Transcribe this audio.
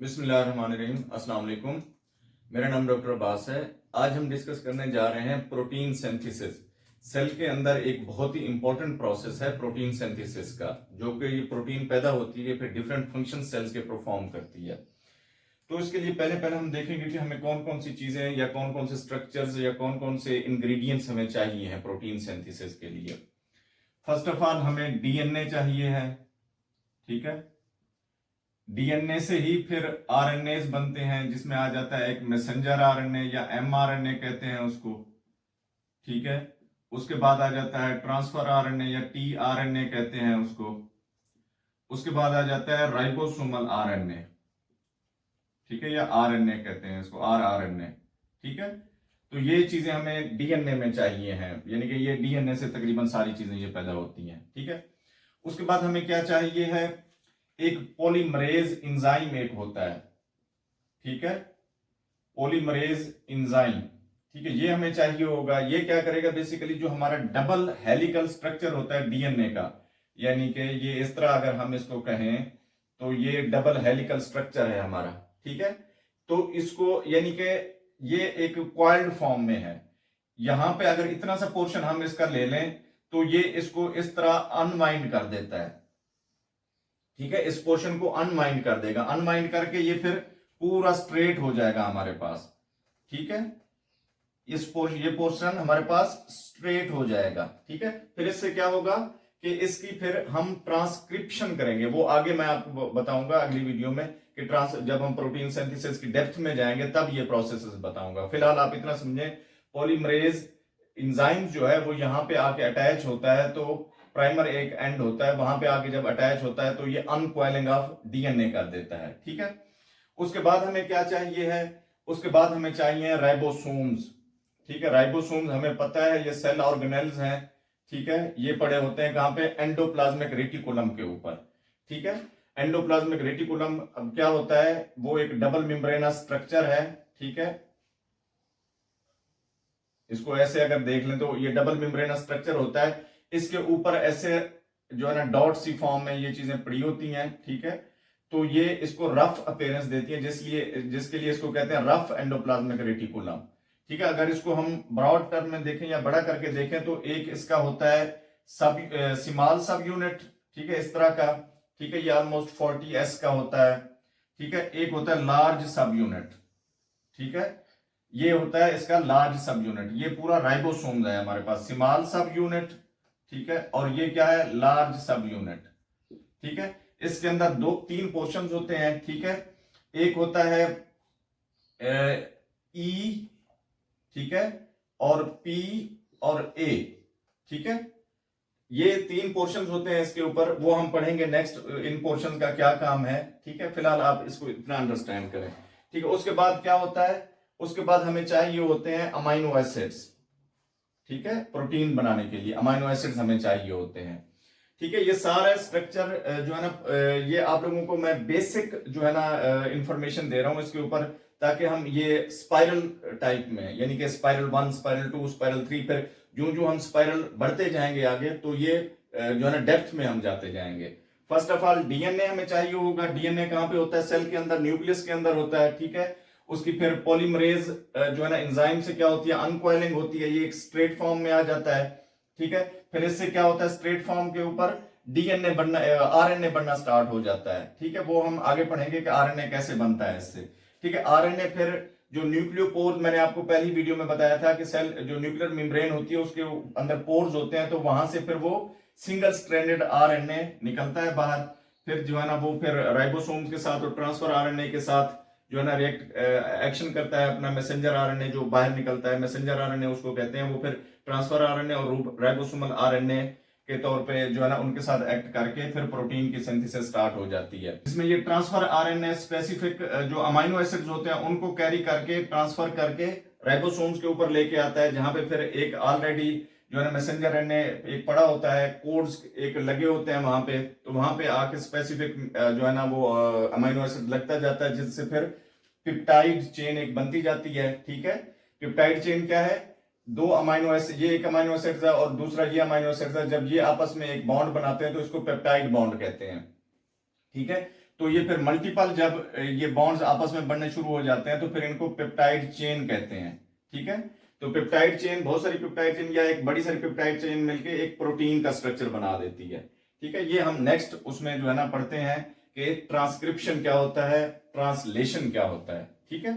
बिस्मिल्लाहिर्रहमानिर्रहीम। अस्सलाम वालेकुम। मेरा नाम डॉक्टर अब्बास है। आज हम डिस्कस करने जा रहे हैं प्रोटीन सिंथेसिस। सेल के अंदर एक बहुत ही इंपॉर्टेंट प्रोसेस है प्रोटीन सिंथेसिस का, जो कि ये प्रोटीन पैदा होती है फिर डिफरेंट फंक्शन सेल्स के परफॉर्म करती है। तो इसके लिए पहले पहले हम देखेंगे कि हमें कौन कौन सी चीजें या कौन कौन से स्ट्रक्चर्स या कौन कौन से इंग्रेडिएंट्स हमें चाहिए हैं प्रोटीन सिंथेसिस के लिए। फर्स्ट ऑफ ऑल हमें डीएनए चाहिए है, ठीक है। डीएनए से ही फिर आरएनए बनते हैं, जिसमें आ जाता है एक मैसेंजर आरएनए या एमआरएनए कहते हैं उसको, ठीक है। उसके बाद आ जाता है ट्रांसफर आरएनए या टीआरएनए कहते हैं उसको। उसके बाद आ जाता है राइबोसोमल आरएनए, ठीक है, या आरएनए कहते हैं इसको, आरआरएनए, ठीक है। तो ये चीजें हमें डीएनए में चाहिए हैं, यानी कि ये डीएनए से तकरीबन सारी चीजें ये पैदा होती हैं, ठीक है। उसके बाद हमें क्या चाहिए है, एक पॉलीमरेज एंजाइम एक होता है, ठीक है, पॉलीमरेज एंजाइम, ठीक है, ये हमें चाहिए होगा। ये क्या करेगा, बेसिकली जो हमारा डबल हेलिकल स्ट्रक्चर होता है डीएनए का, यानी कि ये इस तरह अगर हम इसको कहें तो ये डबल हेलिकल स्ट्रक्चर है हमारा, ठीक है। तो इसको यानी कि ये एक कॉइल्ड फॉर्म में है। यहां पे अगर इतना सा पोर्शन हम इसका ले लें तो ये इसको इस तरह अनवाइंड कर देता है, ठीक है, इस पोर्शन को अनवाइंड कर देगा। अनवाइंड करके ये फिर पूरा स्ट्रेट हो जाएगा हमारे पास, ठीक है। ये पोर्शन हमारे पास स्ट्रेट हो जाएगा, ठीक है। फिर इससे क्या होगा कि इसकी फिर हम ट्रांसक्रिप्शन करेंगे, वो आगे मैं आपको बताऊंगा अगली वीडियो में कि जब हम प्रोटीन सिंथेसिस की डेप्थ में जाएंगे तब ये प्रोसेस बताऊंगा। फिलहाल आप इतना समझे, पॉलीमरेज एंजाइम जो है वो यहां पे आके अटैच होता है, तो प्राइमर एक एंड होता है, वहां पे आके जब अटैच होता है तो ये अनकॉइलिंग ऑफ डीएनए कर देता है, ठीक है। उसके बाद हमें क्या चाहिए है, उसके बाद हमें चाहिए राइबोसोम्स, ठीक है। राइबोसोम्स हमें पता है ये सेल ऑर्गेनेल्स हैं, ठीक है। ये पड़े होते हैं कहां पे, एंडोप्लाज्मिक रेटिकुलम के ऊपर, ठीक है। एंडोप्लाज्मिक रेटिकुलम अब क्या होता है, वो एक डबल मेम्ब्रेनस स्ट्रक्चर है, ठीक है। इसको ऐसे अगर देख लें तो ये डबल मेम्ब्रेनस स्ट्रक्चर होता है। इसके ऊपर ऐसे जो है ना डॉट सी फॉर्म में ये चीजें पड़ी होती हैं, ठीक है। तो ये इसको रफ अपीयरेंस देती है, जिसके लिए इसको कहते हैं रफ एंडोप्लाज्मिक रेटिकुलम, ठीक है। अगर इसको हम ब्रॉड टर्म में देखें या बड़ा करके देखें तो एक इसका होता है स्मॉल सब यूनिट, ठीक है, इस तरह का, ठीक है, ये ऑलमोस्ट 40s का होता है, ठीक है। एक होता है लार्ज सब यूनिट, ठीक है, ये होता है इसका लार्ज सब यूनिट। ये पूरा राइबोसोम है हमारे पास, स्मॉल सब यूनिट, ठीक है, और ये क्या है, लार्ज सब यूनिट, ठीक है। इसके अंदर तीन पोर्शंस होते हैं, ठीक है। एक होता है ई, ठीक है, और पी और ए, ठीक है। ये तीन पोर्शंस होते हैं इसके ऊपर, वो हम पढ़ेंगे नेक्स्ट, इन पोर्शंस का क्या काम है, ठीक है। फिलहाल आप इसको इतना अंडरस्टैंड करें, ठीक है। उसके बाद क्या होता है, उसके बाद हमें चाहिए होते हैं अमाइनो एसिड्स, ठीक है, प्रोटीन बनाने के लिए अमाइनो एसिड्स हमें चाहिए होते हैं, ठीक है। ये सारा स्ट्रक्चर जो है ना, ये आप लोगों को मैं बेसिक जो है ना इंफॉर्मेशन दे रहा हूं इसके ऊपर, ताकि हम ये स्पाइरल टाइप में, यानी कि स्पाइरल 1, स्पाइरल 2, स्पाइरल 3, फिर जो जो हम स्पाइरल बढ़ते जाएंगे आगे तो ये जो है ना डेप्थ में हम जाते जाएंगे। फर्स्ट ऑफ ऑल डीएनए हमें चाहिए होगा। डीएनए कहां पे होता है, सेल के अंदर, न्यूक्लियस के अंदर होता है, ठीक है। उसकी फिर पॉलीमरेज जो है ना एंजाइम से क्या होती है, अनकॉइलिंग होती है, ये एक स्ट्रेट फॉर्म में आ जाता है, ठीक है। फिर इससे क्या होता है, स्ट्रेट फॉर्म के ऊपर डीएनए बनना, आरएनए बनना स्टार्ट हो जाता है, ठीक है। वो हम आगे पढ़ेंगे कि आरएनए कैसे बनता है इससे, ठीक है। आरएनए फिर जो न्यूक्लियोपोर, मैंने आपको पहली वीडियो में बताया था कि सेल जो न्यूक्लियर मेम्ब्रेन होती है उसके अंदर पोर्स होते हैं, तो वहां से फिर वो सिंगल स्ट्रैंडेड आरएनए निकलता है बाहर। फिर जो है ना वो फिर राइबोसोम्स के साथ और ट्रांसफर आरएनए के साथ जो है ना रिएक्ट एक्शन करता है अपना मैसेंजर आरएनए जो बाहर निकलता है, मैसेंजर आरएनए उसको कहते हैं। वो फिर ट्रांसफर आरएनए और राइबोसोमल आरएनए के तौर पे जो है ना उनके साथ एक्ट करके फिर प्रोटीन की सिंथेसिस स्टार्ट हो जाती है। इसमें ये ट्रांसफर आरएनए स्पेसिफिक जो अमाइनो एसिड्स होते हैं उनको कैरी करके, ट्रांसफर करके राइबोसोम्स के ऊपर लेके आता है, जहां पे फिर एक ऑलरेडी जो है ना मैसेंजर आरएनए एक पड़ा होता है, कोड्स एक लगे होते हैं वहां पे, तो वहां पे आके स्पेसिफिक जो है ना वो अमाइनो एसिड लगता जाता है, जिससे फिर पिप्टाइड चेन एक बनती जाती है, ठीक है। पिप्टाइड चेन क्या है, दो अमाइनो एसिड, ये एक अमाइनो एसिड है और दूसरा ये अमाइनो एसिड है, जब ये आपस में एक बॉन्ड बनाते हैं तो इसको पेप्टाइड बॉन्ड कहते हैं, ठीक है। तो ये फिर मल्टीपल जब ये बॉन्ड्स आपस में बनने शुरू हो जाते हैं तो फिर इनको पेप्टाइड चेन कहते हैं। ठीक है, तो पेप्टाइड चेन, बहुत सारी पेप्टाइड चेन या एक बड़ी सारी पेप्टाइड चेन मिलके एक प्रोटीन का स्ट्रक्चर बना देती है। ठीक है, ये हम नेक्स्ट उसमें जो है ना पढ़ते हैं कि ट्रांसक्रिप्शन क्या होता है, ट्रांसलेशन क्या होता है। ठीक है।